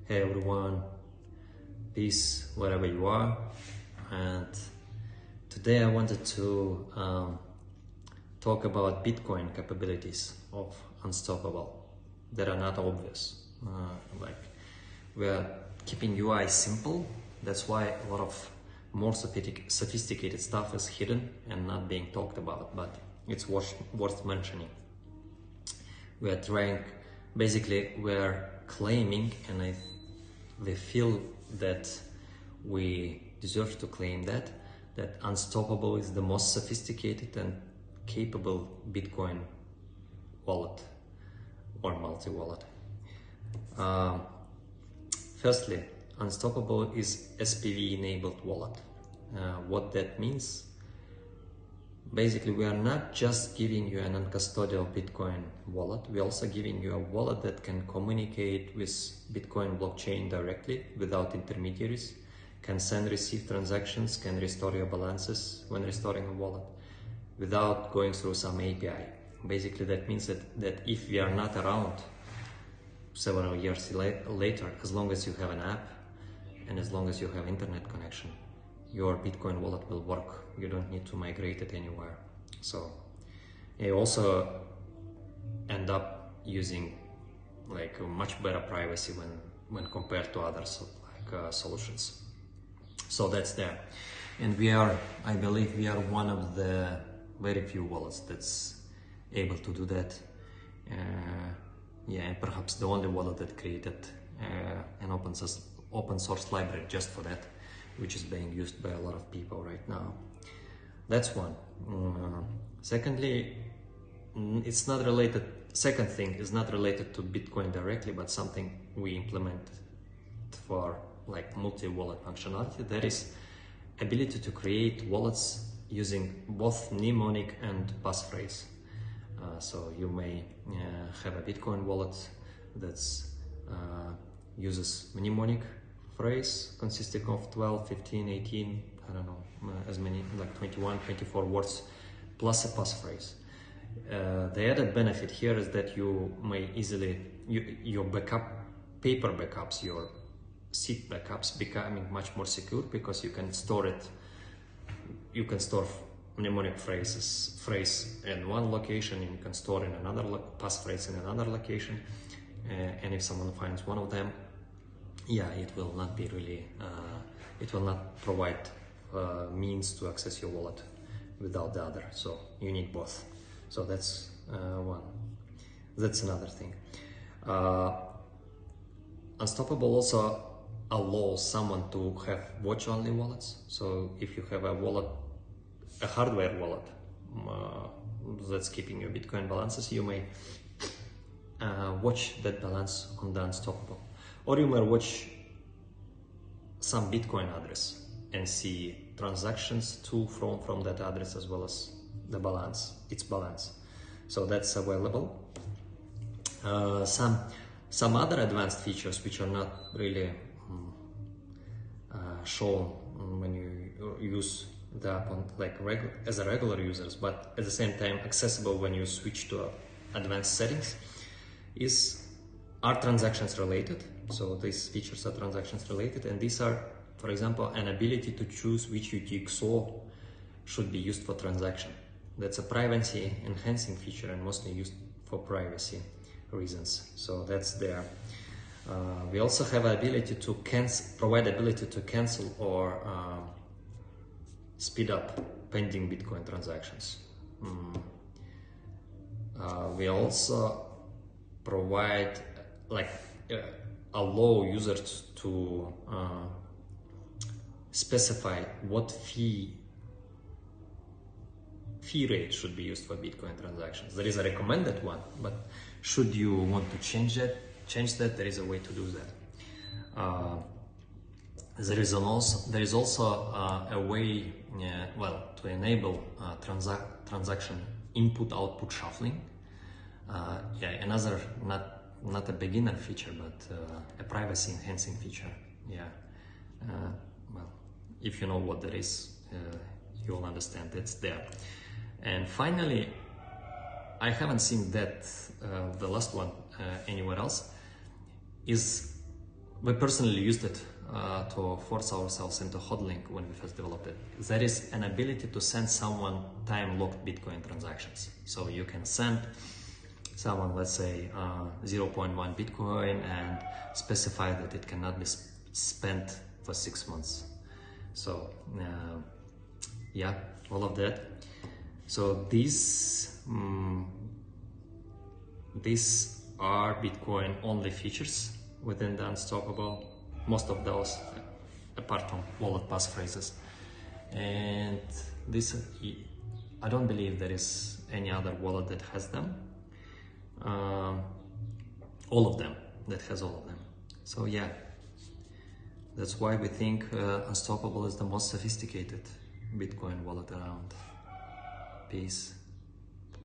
Hey everyone, peace wherever you are. And today I wanted to talk about Bitcoin capabilities of Unstoppable that are not obvious. Like we are keeping UI simple. That's why a lot of more sophisticated stuff is hidden and not being talked about, but it's worth mentioning. We are trying, basically we're claiming, and we feel that we deserve to claim that Unstoppable is the most sophisticated and capable Bitcoin wallet or multi-wallet. Firstly, Unstoppable is SPV enabled wallet. What that means? Basically, we are not just giving you a non-custodial Bitcoin wallet, we're also giving you a wallet that can communicate with Bitcoin blockchain directly without intermediaries, can send, receive transactions, can restore your balances when restoring a wallet without going through some API. Basically, that means that if we are not around several years later, as long as you have an app and as long as you have internet connection, your Bitcoin wallet will work. You don't need to migrate it anywhere. So you also end up using like a much better privacy when compared to other solutions. So that's there. And I believe we are one of the very few wallets that's able to do that. Yeah, perhaps the only wallet that created an open source library just for that, which is being used by a lot of people right now. That's one. Secondly, it's not related. Second thing is not related to Bitcoin directly, but something we implement for like multi-wallet functionality. That is ability to create wallets using both mnemonic and passphrase. So you may have a Bitcoin wallet that's uses mnemonic phrase consisting of 12, 15, 18, I don't know, as many, like 21, 24 words, plus a passphrase. The added benefit here is that you may easily, your paper backups, your seed backups becoming much more secure because you can store it, you can store mnemonic phrase in one location, and you can store in another passphrase in another location, and if someone finds one of them, yeah, it will not be really, it will not provide means to access your wallet without the other. So you need both. So that's one. That's another thing. Unstoppable also allows someone to have watch-only wallets. So if you have a wallet, a hardware wallet that's keeping your Bitcoin balances, you may watch that balance on the Unstoppable. Or you may watch some Bitcoin address and see transactions to from that address as well as the balance, its balance. So that's available. Some other advanced features which are not really shown when you use the app on as a regular users, but at the same time accessible when you switch to advanced settings, are transactions related. So these features are transactions related, and these are, for example, an ability to choose which UTXO should be used for transaction. That's a privacy enhancing feature and mostly used for privacy reasons. So that's there. We also have ability to provide ability to cancel or speed up pending Bitcoin transactions. We also provide allow users to specify what fee rate should be used for Bitcoin transactions. There is a recommended one, but should you want to change that, there is a way to do that. There is also a way, to enable transaction input-output shuffling. Another not a beginner feature, but a privacy enhancing feature. If you know what that is, you'll understand it's there. And finally, I haven't seen that the last one anywhere else, is we personally used it to force ourselves into hodling when we first developed it. There is an ability to send someone time-locked Bitcoin transactions. So you can send someone, let's say, 0.1 Bitcoin and specify that it cannot be spent for 6 months. So yeah, all of that. So these are Bitcoin only features within the Unstoppable. Most of those, apart from wallet passphrases. And this, I don't believe there is any other wallet that has them. All of them, that has all of them. So yeah, that's why we think Unstoppable is the most sophisticated Bitcoin wallet around. Peace.